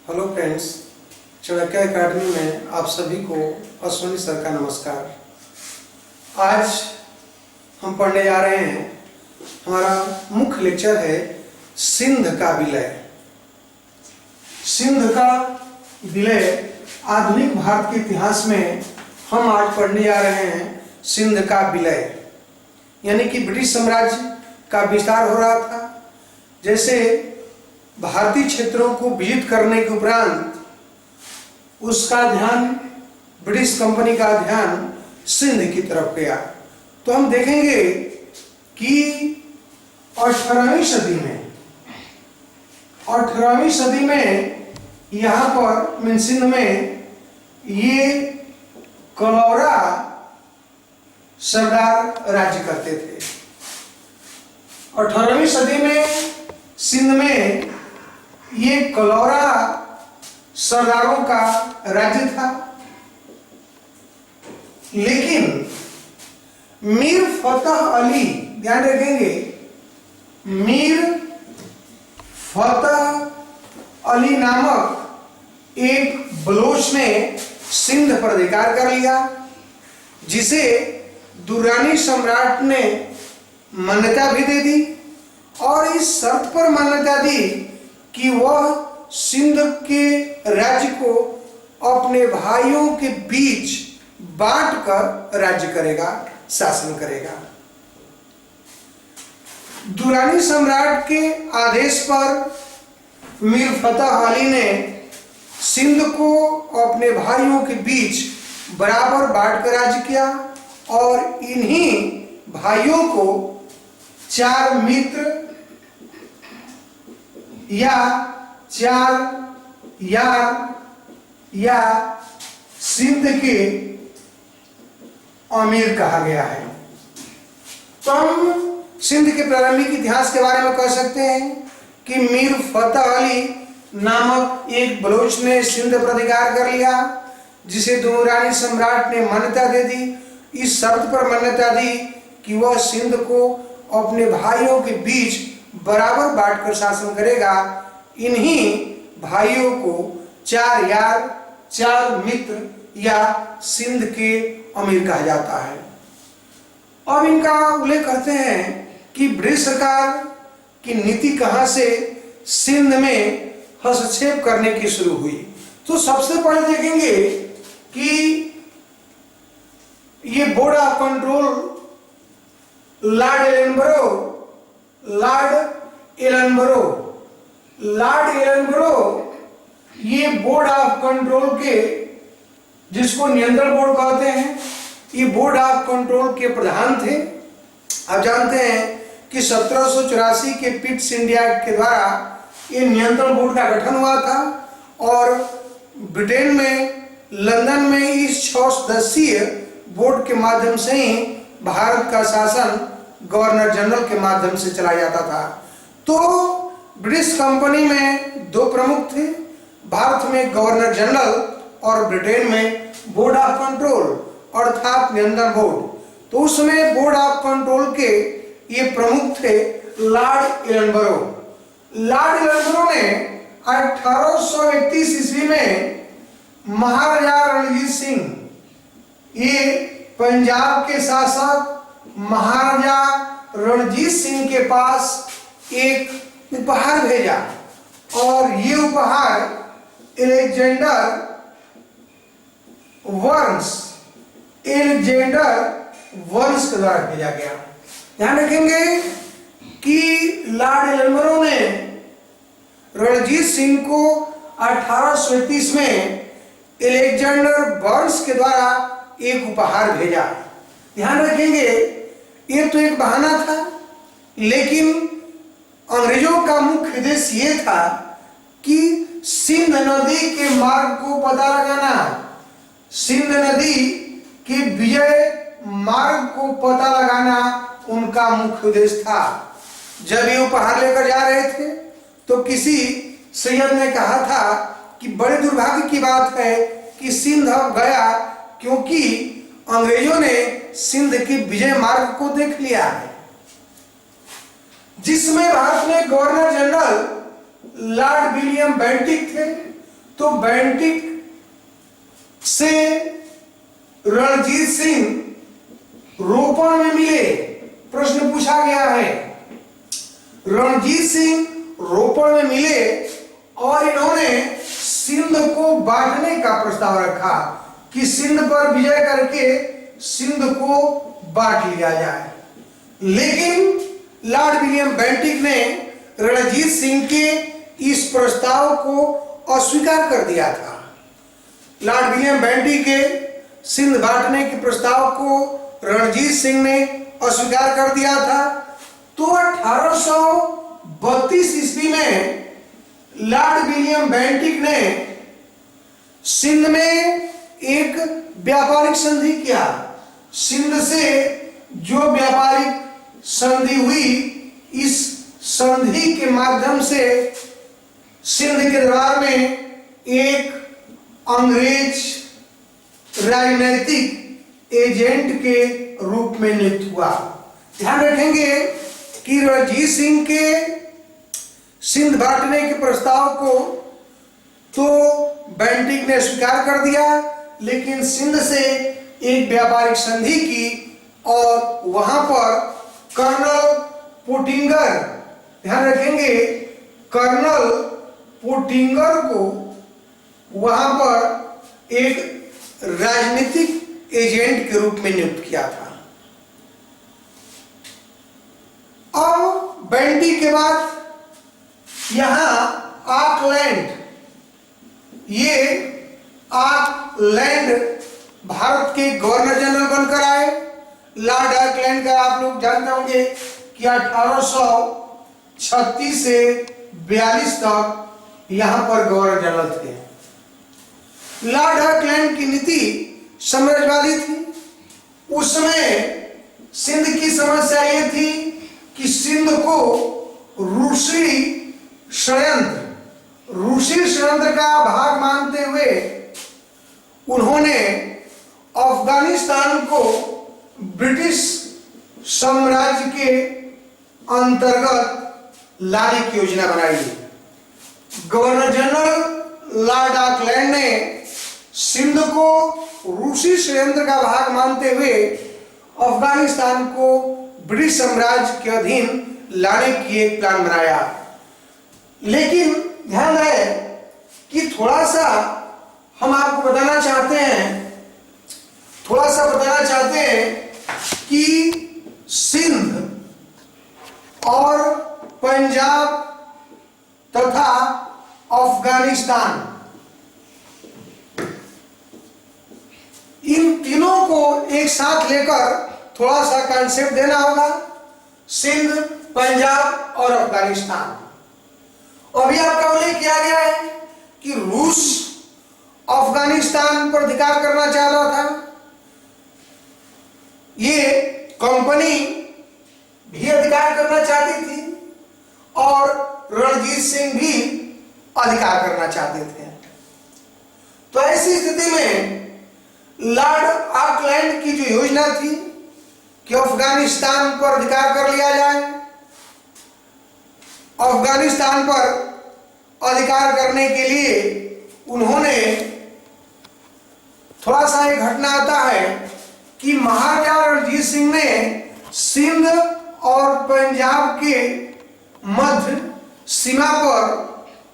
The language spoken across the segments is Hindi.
हेलो फ्रेंड्स, चाणक्य एकेडमी में आप सभी को अश्विनी सर का नमस्कार। आज हम पढ़ने जा रहे हैं, हमारा मुख्य लेक्चर है सिंध का विलय। सिंध का विलय आधुनिक भारत के इतिहास में हम आज पढ़ने जा रहे हैं। सिंध का विलय यानी कि ब्रिटिश साम्राज्य का विस्तार हो रहा था। जैसे भारतीय क्षेत्रों को विजित करने के उपरांत उसका ध्यान, ब्रिटिश कंपनी का ध्यान सिंध की तरफ गया। तो हम देखेंगे कि 18वीं सदी में यहाँ पर सिंध में ये कलौरा सरदार राज्य करते थे। 18वीं सदी में सिंध में ये कलौरा सरदारों का राज्य था, लेकिन मीर फतेह अली, ध्यान रखेंगे, मीर फतेह अली नामक एक बलोच ने सिंध पर अधिकार कर लिया, जिसे दुर्रानी सम्राट ने मान्यता भी दे दी और इस शर्त पर मान्यता दी कि वह सिंध के राज्य को अपने भाइयों के बीच बांटकर राज्य करेगा, शासन करेगा। दुर्रानी सम्राट के आदेश पर मीर फतेह अली ने सिंध को अपने भाइयों के बीच बराबर बांटकर राज्य किया और इन्हीं भाइयों को 4 मित्र या 4 यार या सिंध के अमीर कहा गया है। तो हम सिंध के प्रारंभिक इतिहास के बारे में कह सकते हैं कि मीर फतेह अली नामक एक बलोच ने सिंध पर अधिकार कर लिया, जिसे दुर्रानी सम्राट ने मान्यता दे दी, इस शर्त पर मान्यता दी कि वह सिंध को अपने भाइयों के बीच बराबर बांटकर शासन करेगा। इन्हीं भाइयों को 4 यार, 4 मित्र या सिंध के अमीर कहा जाता है। अब इनका उल्लेख करते हैं कि ब्रिटिश सरकार की नीति कहां से सिंध में हस्तक्षेप करने की शुरू हुई। तो सबसे पहले देखेंगे कि ये board of control Lord Ellenborough ये बोर्ड ऑफ कंट्रोल के, जिसको नियंत्रण बोर्ड कहते हैं, ये बोर्ड ऑफ कंट्रोल के प्रधान थे। आप जानते हैं कि 1784 के पिट्स इंडिया के द्वारा ये नियंत्रण बोर्ड का गठन हुआ था और ब्रिटेन में, लंदन में इस 6 सदस्यीय बोर्ड के माध्यम से ही भारत का शासन गवर्नर जनरल के माध्यम से चलाया जाता था। तो ब्रिटिश कंपनी में 2 प्रमुख थे, भारत में गवर्नर जनरल और ब्रिटेन में बोर्ड ऑफ कंट्रोल अर्थात नियंत्रण बोर्ड। तो उसमें बोर्ड ऑफ कंट्रोल के ये प्रमुख थे लॉर्ड एलनबरो। लॉर्ड एलनबरो ने 1831 ईस्वी में महाराजा रणजीत सिंह, ये पंजाब के शासक महाराजा रणजीत सिंह के पास एक उपहार भेजा और ये उपहार एलेक्जेंडर वंश के द्वारा भेजा गया। ध्यान रखेंगे कि लॉर्ड एलनबरो ने रणजीत सिंह को 1831 में एलेक्जेंडर वंश के द्वारा एक उपहार भेजा। ध्यान रखेंगे, ये तो एक बहाना था, लेकिन अंग्रेजों का मुख्य उद्देश्य ये था कि सिंध नदी के मार्ग को पता लगाना, सिंध नदी के विजय मार्ग को पता लगाना उनका मुख्य उद्देश्य था। जब ये उपहार लेकर जा रहे थे तो किसी सैयद ने कहा था कि बड़े दुर्भाग्य की बात है कि सिंध अब गया, क्योंकि अंग्रेजों ने सिंध के विजय मार्ग को देख लिया है। जिसमें भारत में governor general Lord William Bentinck थे तो बेंटिक से रणजीत सिंह रोपण में मिले। प्रश्न पूछा गया है, रणजीत सिंह रोपण में मिले और इन्होंने सिंध को बांटने का प्रस्ताव रखा कि सिंध पर विजय करके सिंध को बांट लिया जाए। लेकिन लॉर्ड विलियम बेंटिक ने रणजीत सिंह के इस प्रस्ताव को अस्वीकार कर दिया था। लॉर्ड विलियम बेंटिक के सिंध बांटने के प्रस्ताव को रणजीत सिंह ने अस्वीकार कर दिया था। तो 1832 ईस्वी में लॉर्ड विलियम बेंटिक ने सिंध में एक व्यापारिक संधि किया। सिंध से जो व्यापारिक संधि हुई, इस संधि के माध्यम से सिंध के दरबार में एक अंग्रेज राजनीतिक एजेंट के रूप में नियुक्त हुआ। ध्यान रखेंगे कि रणजीत सिंह के सिंध बांटने के प्रस्ताव को तो बेंटिक ने स्वीकार कर दिया, लेकिन सिंध से एक व्यापारिक संधि की और वहां पर कर्नल पोटिंगर, ध्यान रखेंगे, कर्नल पोटिंगर को वहां पर एक राजनीतिक एजेंट के रूप में नियुक्त किया था। अब बेंटिक के बाद यहां ऑकलैंड, ये ऑकलैंड भारत के गवर्नर जनरल बनकर आए। लॉर्ड ऑकलैंड का आप लोग जानते होंगे कि 1836 से 42 तक यहां पर गवर्नर जनरल थे। लॉर्ड ऑकलैंड की नीति साम्राज्यवादी थी। उस समय सिंध की समस्या यह थी कि सिंध को रूसी षड्यंत्र का भाग मानते हुए उन्होंने अफगानिस्तान को ब्रिटिश साम्राज्य के अंतर्गत लाने की योजना बनाई। गवर्नर जनरल लॉर्ड ऑकलैंड ने सिंध को रूसी षड्यंत्र का भाग मानते हुए अफगानिस्तान को ब्रिटिश साम्राज्य के अधीन लाने की एक प्लान बनाया। लेकिन ध्यान रहे कि थोड़ा सा हम आपको बताना चाहते हैं कि सिंध और पंजाब तथा अफगानिस्तान, इन तीनों को एक साथ लेकर थोड़ा सा कॉन्सेप्ट देना होगा। सिंध, पंजाब और अफगानिस्तान। अभी आपका उल्लेख किया गया है कि रूस अफगानिस्तान पर अधिकार करना चाह रहा था। ये कंपनी भी अधिकार करना चाहती थी और रणजीत सिंह भी अधिकार करना चाहते थे। तो ऐसी स्थिति में लॉर्ड ऑकलैंड की जो योजना थी कि अफगानिस्तान पर अधिकार कर लिया जाए, अफगानिस्तान पर अधिकार करने के लिए उन्होंने, थोड़ा सा एक घटना आता है कि महाराजा रणजीत सिंह ने सिंध और पंजाब के मध्य सीमा पर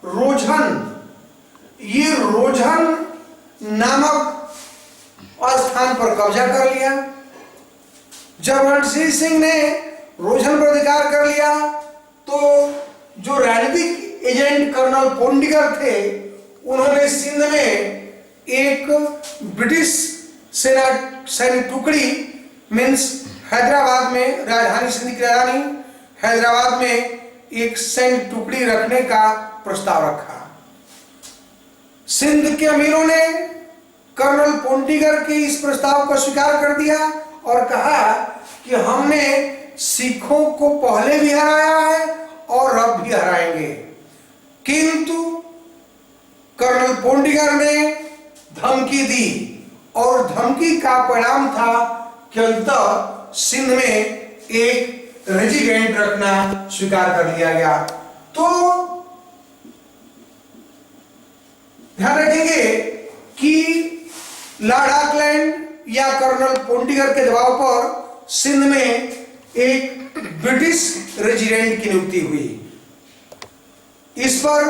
रोझन नामक स्थान पर कब्जा कर लिया। जब रणजीत सिंह ने रोझन पर अधिकार कर लिया तो जो राजनीतिक एजेंट कर्नल पोटिंगर थे, उन्होंने सिंध में एक ब्रिटिश सैनिक टुकड़ी, मीन्स हैदराबाद में, राजधानी सिंध की राजधानी हैदराबाद में एक सैनिक टुकड़ी रखने का प्रस्ताव रखा। सिंध के अमीरों ने कर्नल पोटिंगर के इस प्रस्ताव को स्वीकार कर दिया और कहा कि हमने सिखों को पहले भी हराया है और अब भी हराएंगे। किंतु कर्नल पोटिंगर ने धमकी दी और धमकी का परिणाम था कि अंततः सिंध में एक रेजिमेंट रखना स्वीकार कर लिया गया। तो ध्यान रखेंगे कि लॉर्ड ऑकलैंड या कर्नल पोंटिगर के दबाव पर सिंध में एक ब्रिटिश रेजिडेंट की नियुक्ति हुई। इस पर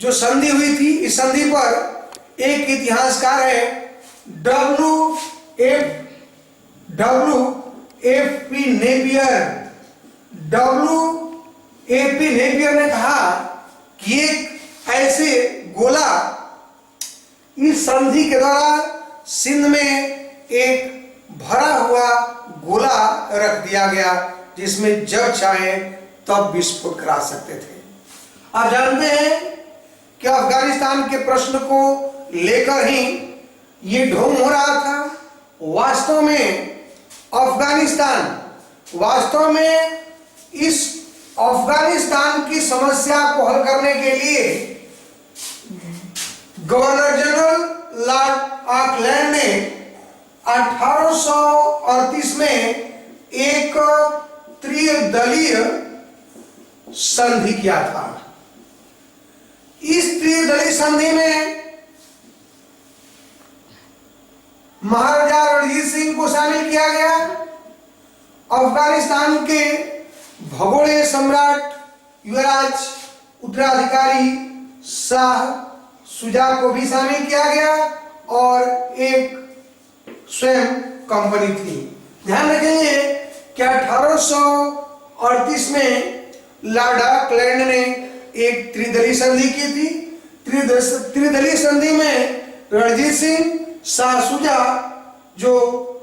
जो संधि हुई थी, इस संधि पर एक इतिहासकार है W.F.P. नेपियर ने कहा कि एक ऐसे गोला इस संधि के द्वारा सिंध में एक भरा हुआ गोला रख दिया गया जिसमें जब चाहे तब विस्फोट करा सकते थे। आप जानते हैं कि अफगानिस्तान के प्रश्न को लेकर ही ये ढोंग हो रहा था। वास्तव में इस अफगानिस्तान की समस्या को हल करने के लिए गवर्नर जनरल लॉर्ड ऑकलैंड ने 1838 में एक त्रिदलीय संधि किया था। इस त्रिदलीय संधि में महाराजा रणजीत सिंह को शामिल किया गया, अफगानिस्तान के भगोड़े सम्राट युवराज उत्तराधिकारी शाह शुजा को भी शामिल किया गया और एक स्वयं कंपनी थी। ध्यान रखेंगे कि 1838 में लॉर्ड ऑकलैंड ने एक त्रिदलीय संधि की थी। त्रिदलीय संधि में रणजीत सिंह, शाह शुजा जो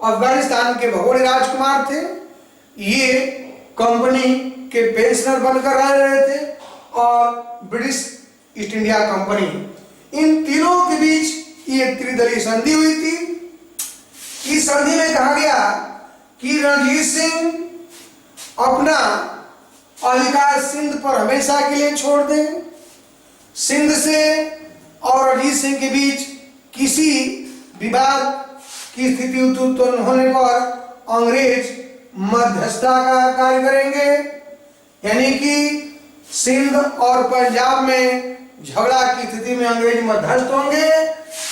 अफगानिस्तान के भगोड़े राजकुमार थे, ये कंपनी के पेंशनर बनकर रह रहे थे, और ब्रिटिश ईस्ट इंडिया कंपनी, इन तीनों के बीच ये त्रिदलीय संधि हुई थी। इस संधि में कहा गया कि रणजीत सिंह अपना अधिकार सिंध पर हमेशा के लिए छोड़ दें। सिंध से और रणजीत सिंह के बीच किसी विवाद की स्थिति उत्पन्न होने पर अंग्रेज मध्यस्थता का कार्य करेंगे, यानी कि सिंध और पंजाब में झगड़ा की स्थिति में अंग्रेज मध्यस्थ होंगे।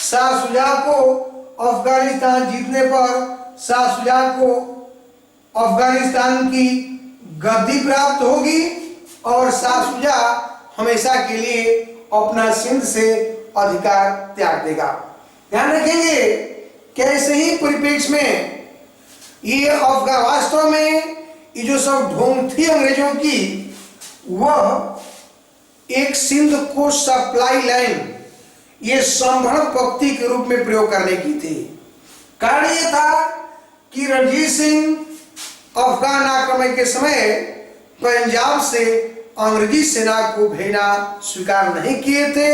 शाह शुजा को अफगानिस्तान जीतने पर शाह शुजा को अफगानिस्तान की गद्दी प्राप्त होगी और शाह शुजा हमेशा के लिए अपना सिंध से अधिकार त्याग देगा। ध्यान रखेंगे कैसे ही परिप्रेक्ष्य में ये अफगान, वास्तव में ये जो सब ढोंग थी अंग्रेजों की, वह एक सिंध को सप्लाई लाइन, ये संभरण पक्ति के रूप में प्रयोग करने की थी। कारण ये था कि रणजीत सिंह अफगान आक्रमण के समय पंजाब से अंग्रेजी सेना को भेजना स्वीकार नहीं किए थे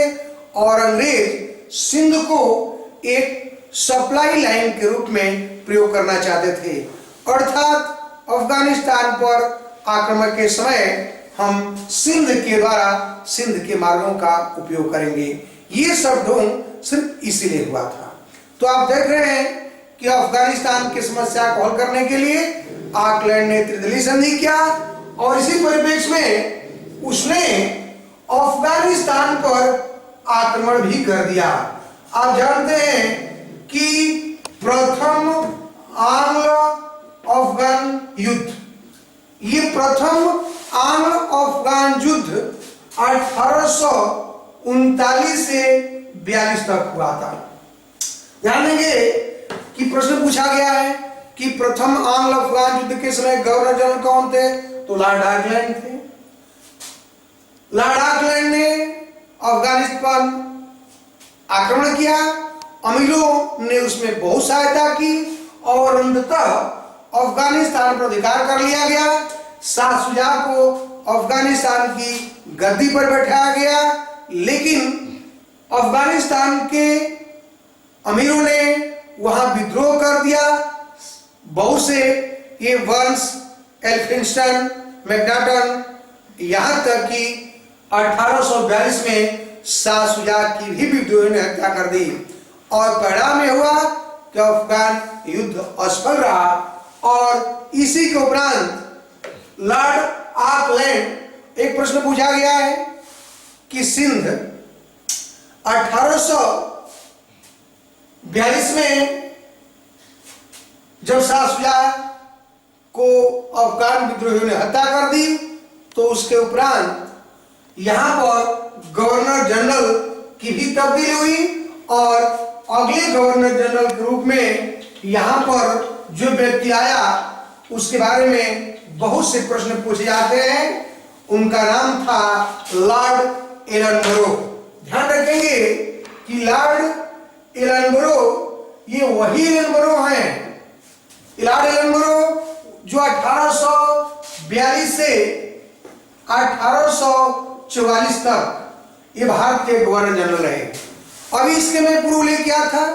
और अंग्रेज सिंध को एक सप्लाई लाइन के रूप में प्रयोग करना चाहते थे, अर्थात अफगानिस्तान पर आक्रमण के समय हम सिंध के द्वारा सिंध के मार्गों का उपयोग करेंगे। ये सब ढोंग सिर्फ इसीलिए हुआ था। तो आप देख रहे हैं कि अफगानिस्तान की समस्या को हल करने के लिए ऑकलैंड ने त्रिदलीय संधि किया और इसी परिप्रेक्ष्य में उसने अफगानिस्तान पर आक्रमण भी कर दिया। आप जानते हैं कि प्रथम आंग्ल अफगान युद्ध, ये प्रथम आंग्ल अफगान युद्ध 1839 से 42 तक हुआ था। ध्यान देंगे कि प्रश्न पूछा गया है कि प्रथम आंग्ल अफगान युद्ध के समय गवर्नर जनरल कौन थे, तो लॉर्ड ऑकलैंड थे। लॉर्ड ऑकलैंड ने अफगानिस्तान आक्रमण किया, अमीरों ने उसमें बहुत सहायता की और अंततः अफगानिस्तान पर अधिकार कर लिया गया। शाह शुजा को अफगानिस्तान की गद्दी पर बैठाया गया, लेकिन अफगानिस्तान के अमीरों ने वहां विद्रोह कर दिया। बहुत से ये वंश, एल्फिंस्टन, मैकनाटन, यहां तक कि 1842 में शाह शुजा की भी विद्रोह ने हत्या कर दी और परिणाम में हुआ कि अफगान युद्ध असफल रहा। और इसी के उपरांत लॉर्ड ऑकलैंड, एक प्रश्न पूछा गया है कि सिंध 1842 में जब शाह शुजा को अफगान विद्रोहियों ने हत्या कर दी, तो उसके उपरांत यहाँ पर गवर्नर जनरल की भी तब्दीली हुई और अगले गवर्नर जनरल के रूप में यहाँ पर जो व्यक्ति आया उसके बारे में बहुत से प्रश्न पूछे जाते हैं। उनका नाम था लॉर्ड एलनबरो। ध्यान रखेंगे कि लॉर्ड एलनबरो ये वही एलनबरो हैं, लॉर्ड एलनबरो जो 1842 से 1844 तक ये भारत के गवर्नर जनरल रहे। अभी इसके में पूर्व उल्लेख किया था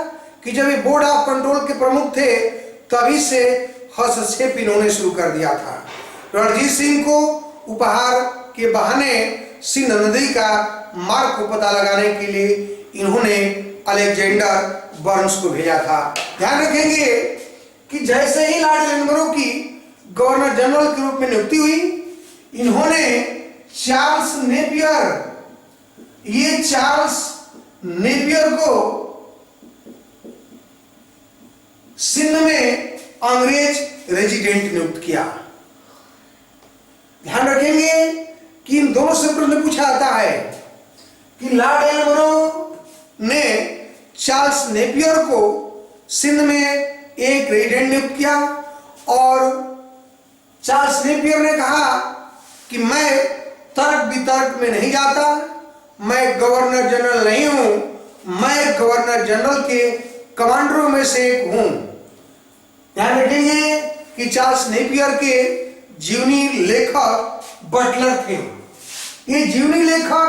कि जब ये बोर्ड ऑफ कंट्रोल के प्रमुख थे तभी से हस्तक्षेप इन्होंने शुरू कर दिया था। रणजीत सिंह को उपहार के बहाने सिंध नदी का मार्ग को पता लगाने के लिए इन्होंने अलेक्जेंडर बर्न्स को भेजा था। ध्यान रखेंगे कि जैसे ही लॉर्ड एलनबरो की गवर्नर जनरल के रूप में नियुक्ति हुई, इन्होंने चार्ल्स नेपियर, ये चार्ल्स नेपियर को सिंध में अंग्रेज रेजिडेंट नियुक्त किया। ध्यान रखेंगे कि इन दोनों से प्रश्न पूछा जाता है कि लॉर्ड एलनबरो ने चार्ल्स नेपियर को सिंध में एक रेजिडेंट नियुक्त किया और चार्ल्स नेपियर ने कहा कि मैं तर्क वितर्क में नहीं जाता, मैं गवर्नर जनरल नहीं हूं, मैं गवर्नर जनरल के कमांडरों में से एक हूं। ध्यान रखेंगे कि चार्ल्स नेपियर के जीवनी लेखक बटलर थे। ये जीवनी लेखक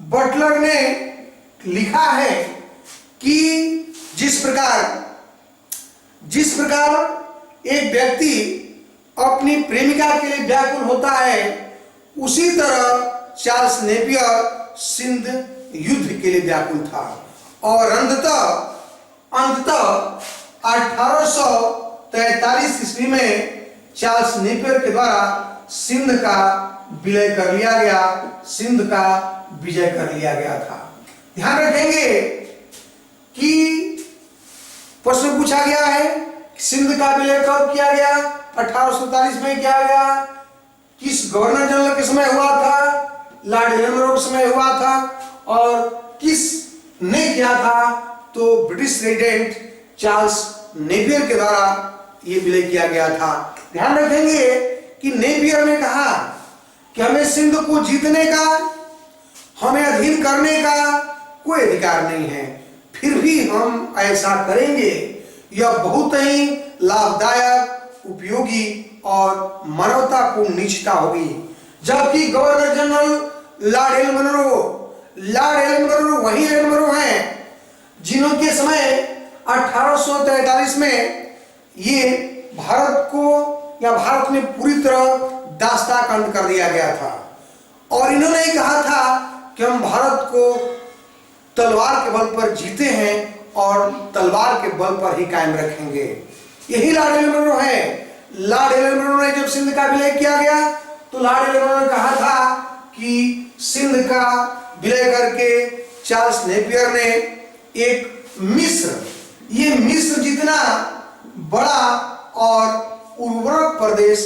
बटलर ने लिखा है कि जिस प्रकार एक व्यक्ति अपनी प्रेमिका के लिए व्याकुल होता है, उसी तरह चार्ल्स नेपियर सिंध युद्ध के लिए व्याकुल था और अंततः 1843 ईस्वी में चार्ल्स नेपियर के द्वारा सिंध का विलय कर लिया गया, सिंध का विजय कर लिया गया था। ध्यान रखेंगे कि प्रश्न पूछा गया है सिंध का विलय कब किया गया, 1847 में किया गया, किस गवर्नर जनरल के समय हुआ था, लॉर्ड एलनबरो के समय हुआ था और किस ने किया था, तो ब्रिटिश रेजिडेंट चार्ल्स नेपियर के द्वारा यह विलय किया गया था। ध्यान रखेंगे कि नेपियर ने कहा कि हमें सिंध को जीतने का, हमें अधीन करने का कोई अधिकार नहीं है, फिर भी हम ऐसा करेंगे। यह बहुत ही लाभदायक, उपयोगी और मानवतापूर्ण निष्ठा होगी। जबकि गवर्नर जनरल लॉर्ड एलनबरो वही एलनबरो हैं जिन्होंने समय 1843 में ये भारत को या भारत में पूरी तरह दास्ता का अंत कर दिया गया था और इन्होंने कहा था कि हम भारत को तलवार के बल पर जीते हैं और तलवार के बल पर ही कायम रखेंगे। यही लॉर्ड एलनबरो है। लॉर्ड एलनबरो ने जब सिंध का विलय किया गया तो लॉर्ड एलनबरो ने कहा था कि सिंध का विलय करके चार्ल्स नेपियर ने एक ये मिस्र जितना बड़ा और उर्वरक प्रदेश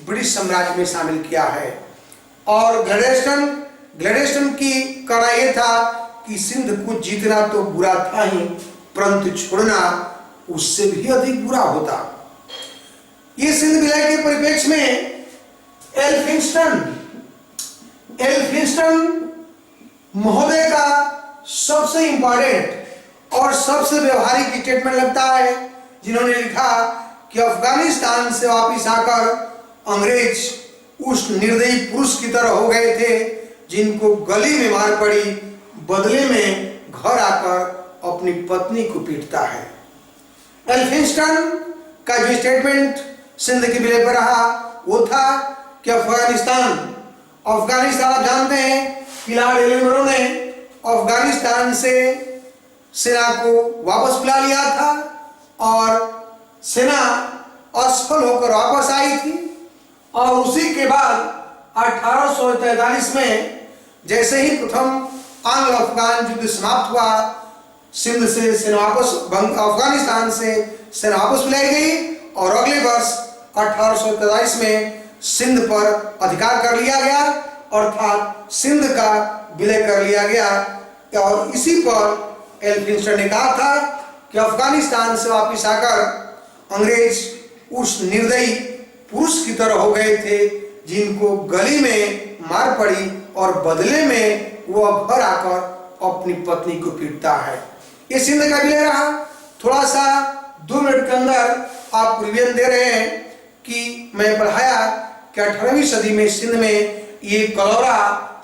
ब्रिटिश साम्राज्य में शामिल किया है और ग्लैडस्टोन की कहना यह था कि सिंध को जीतना तो बुरा था ही, परंतु छोड़ना उससे भी अधिक बुरा होता। ये सिंध विलय के परिप्रेक्ष्य में एल्फिंस्टन महोदय का सबसे इंपॉर्टेंट और सबसे व्यवहारिक स्टेटमेंट लगता है, जिन्होंने लिखा कि अफगानिस्तान से वापस आकर अंग्रेज उस निर्दयी पुरुष की तरह हो गए थे जिनको गली में मार पड़ी, बदले में घर आकर अपनी पत्नी को पीटता है। एल्फिंस्टन का जो स्टेटमेंट सिंध के विलय पर रहा वो था कि अफगानिस्तान आप जानते हैं कि लॉर्ड एलनबरो ने अफगानिस्तान से सेना को वापस बुला लिया था और सेना असफल होकर वापस आई थी और उसी के बाद 1843 में जैसे ही प्रथम आंग्ल अफगान युद्ध समाप्त हुआ, सिंध से सेना वापस, अफगानिस्तान से सेना वापस बुलाई गई और अगले वर्ष 1843 में सिंध पर अधिकार कर लिया गया, अर्थात सिंध का विलय कर लिया गया। और इसी पर एल्फिंस्टन ने कहा था कि अफगानिस्तान से वापस आकर अंग्रेज उस निर्दयी पुरुष की तरह हो गए थे जिनको गली में मार पड़ी और बदले में वो घर आकर अपनी पत्नी को पीटता है। ये सिंध का विलय रहा। थोड़ा सा 2 मिनट के अंदर आप रिवीजन दे रहे हैं कि मैं पढ़ाया कि 18वीं सदी में सिंध में ये कलौरा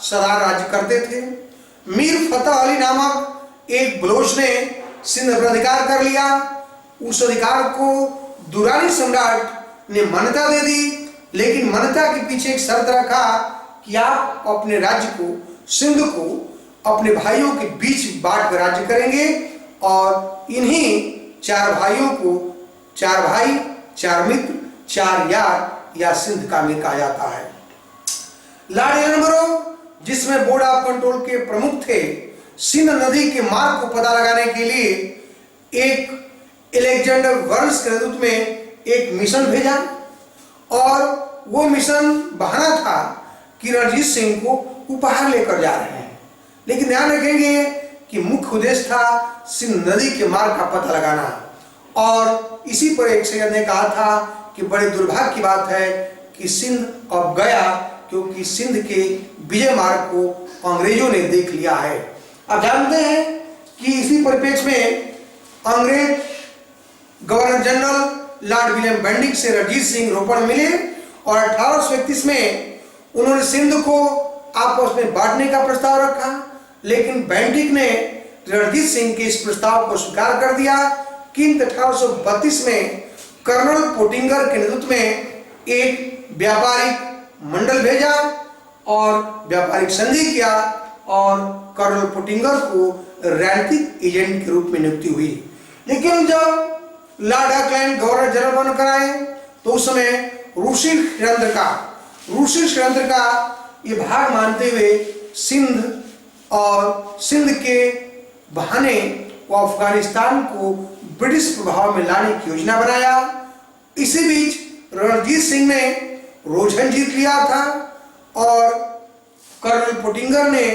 सरदार राज्य करते थे। मीर फतेह अली नामक एक बलोच ने सिंध पर अधिकार कर लिया। उस अधिकार को दुरानी सम्राट ने मान्यता दे दी, लेकिन मान्यता के पीछे एक शर्त रखा कि आप अपने राज्य को, सिंध को अपने भाइयों के बीच बांट कर राज्य करेंगे और इन्हीं 4 भाइयों को 4 भाई, 4 मित्र, 4 यार या सिंध का अमीर कहा जाता है। लॉर्ड एलनबरो, जिसमें बोर्ड ऑफ कंट्रोल के प्रमुख थे, सिंध नदी के मार्ग को पता लगाने के लिए एक अलेक्जेंडर वर्न्स के नेतृत्व में एक मिशन भेजा और वो मिशन बहाना था कि रणजीत सिंह को उपहार लेकर जा रहे हैं। लेकिन ध्यान रखेंगे कि मुख्य उद्देश्य था सिंध नदी के मार्ग का पता लगाना। और इसी पर एक सैयद ने कहा था कि बड़े दुर्भाग्य की बात है कि सिंध अब गया, क्योंकि सिंध के विजय मार्ग को अंग्रेजों ने देख लिया है। अब जानते हैं कि इसी परिप्रेक्ष्य में अंग्रेज governor general Lord William Bentinck से रणजीत सिंह रोपड़ मिले और 1831 में उन्होंने सिंध को आपस में बांटने का प्रस्ताव रखा, लेकिन बेंटिक ने रणजीत सिंह के इस प्रस्ताव को स्वीकार कर दिया। किंतु 1832 में कर्नल पोटिंगर के नेतृत्व में एक व्यापारिक मंडल भेजा और व्यापारिक संधि किया और कर्नल पोटिंगर को रणनीतिक एजेंट के रूप में नियुक्ति हुई। लेकिन जब लॉर्ड ऑकलैंड गवर्नर जनरल बनकर आए तो उस समय रूसी षड्यंत्र का ये भाग मानते हुए सिंध के बहाने वो अफगानिस्तान को ब्रिटिश प्रभाव में लाने की योजना बनाया। इसी बीच रणजीत सिंह ने रोजन जीत लिया था और कर्नल पोटिंगर ने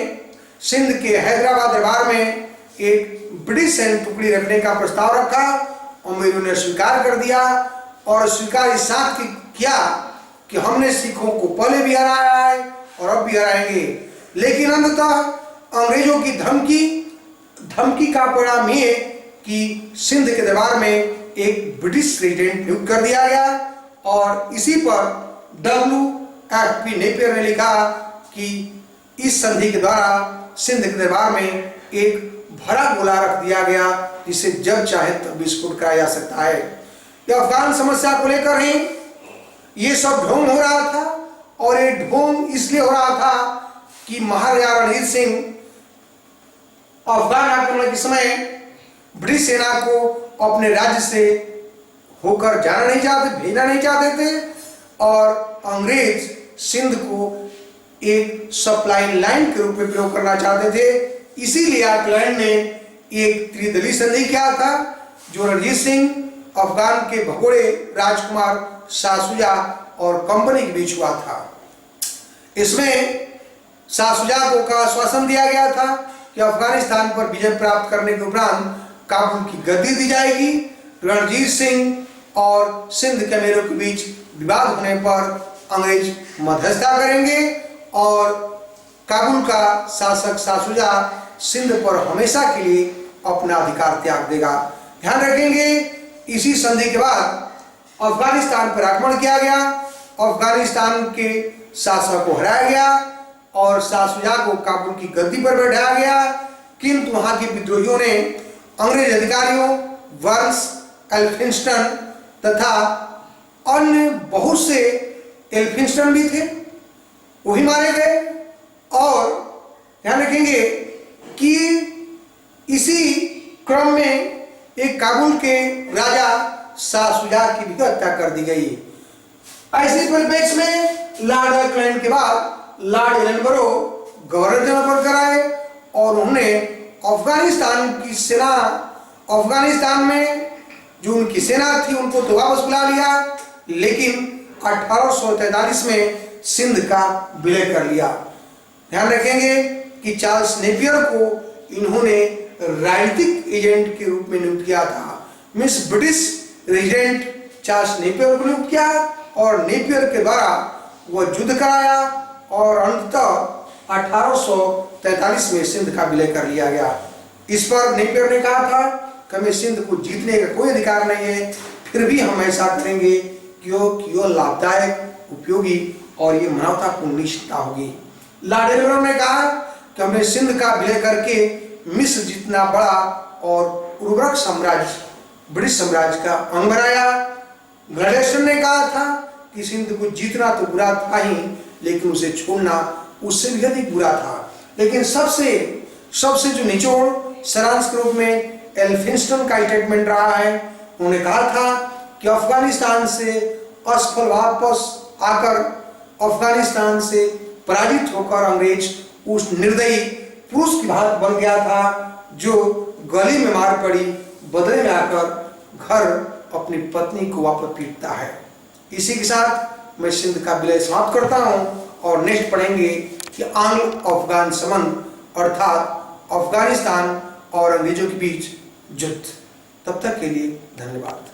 सिंध के हैदराबाद दरबार में एक ब्रिटिश सैन्य टुकड़ी रखने का प्रस्ताव रखा। अमीरों ने स्वीकार कर दिया और स्वीकार इस साथ किया कि हमने सिखों को पहले भी हराया है और अब भी हराएंगे। लेकिन अंततः अंग्रेजों की धमकी का परिणाम ये कि सिंध के दरबार में एक ब्रिटिश रेजिडेंट नियुक्त कर दिया गया और इसी पर WFP नेपियर ने लिखा कि इस संधि के द्वारा सिंध के दरबार में एक भरा गोला रख दिया गया जिसे जब चाहे तब विस्फोट कराया जा सकता है। यह अफगान समस्या को लेकर ही ये सब ढोंग हो रहा था और ये ढोंग इसलिए हो रहा था कि महाराजा रणजीत सिंह अफगान आक्रमण के समय ब्रिटिश सेना को अपने राज्य से होकर जाना नहीं चाहते, भेजना नहीं चाहते थे और अंग्रेज सिंध को एक सप्लाई लाइन के रूप में प्रयोग करना चाहते थे। इसीलिए ऑकलैंड ने एक त्रिदलीय संधि किया था जो रणजीत सिंह, अफगान के भगोड़े राजकुमार शाह शुजा और कंपनी के बीच हुआ था। इसमें शाह शुजा को आश्वासन दिया गया था कि अफगानिस्तान पर विजय प्राप्त करने के उपरांत काबुल की गद्दी दी जाएगी। रणजीत सिंह और सिंध के अमीरों के बीच विवाद होने पर अंग्रेज मध्यस्थता करेंगे और काबुल का शासक शाह शुजा सिंध पर हमेशा के लिए अपना अधिकार त्याग देगा। ध्यान रखेंगे इसी संधि के बाद अफगानिस्तान पर आक्रमण किया गया, अफगानिस्तान के शासक को हराया गया और शाह शुजा को काबुल की गद्दी पर बैठाया गया। किंतु वहां के विद्रोहियों ने अंग्रेज अधिकारियों वर्न्स, एल्फिंस्टन तथा अन्य बहुत से एल्फिंस्टन भी थे, वो भी मारे गए। और ध्यान रखेंगे कि इसी क्रम में एक काबुल के राजा शाह शुजा की भी हत्या कर दी गई। ऐसे परिप्रेक्ष्य में लॉर्ड ऑकलैंड के बाद लॉर्ड एलनबरो गवर्नर जनरल बनकर आए और उन्होंने अफगानिस्तान की सेना, अफगानिस्तान में जो उनकी सेना थी उनको तो वापस बुला लिया, लेकिन 1843 में सिंध का विलय कर लिया। ध्यान रखेंगे कि चार्ल्स नेपियर को इन्होंने राजनीतिक एजेंट के रूप में नियुक्त किया था। Miss British resident Charles Napier को नियुक्त किया और नेपियर के द्वारा वह युद्ध कराया और अंततः 1843 में सिंध का विलय कर लिया गया। इस पर नेपियर ने कहा था कि हमें सिंध को जीतने का कोई अधिकार नहीं है, फिर भी हम ऐसा करेंगे क्योंकि यह लाभदायक, उपयोगी और ये मानवतापूर्ण निश्चितता होगी। लॉर्ड एल्बर्ट ने कहा कि हमने सिंध का विलय करके मिस्र जितना बड़ा और उर्वरक साम्राज्य, ब्रिटिश साम्राज्य का अंग बनाया। ग्लैडस्टोन ने कहा था कि सिंध को जीतना तो बुरा था ही, लेकिन उसे छोड़ना उससे भी अधिक बुरा था। लेकिन सबसे जो निचोड़ सारांश के रूप में एल्फिंस्टन का स्टेटमेंट रहा है। उन्होंने कहा था कि अफगानिस्तान से असफल वापस आकर अफगानिस्तान से पराजित होकर अंग्रेज उस निर्दयी पुरुष की भांति बन गया था जो गली में मार पड़ी, बदले में आकर घर अपनी पत्नी को वापस पीटता है। इसी के साथ मैं सिंध का विलय समाप्त करता हूँ और नेक्स्ट पढ़ेंगे कि आंग्ल अफगान संबंध अर्थात अफगानिस्तान और अंग्रेजों के बीच युद्ध। तब तक के लिए धन्यवाद।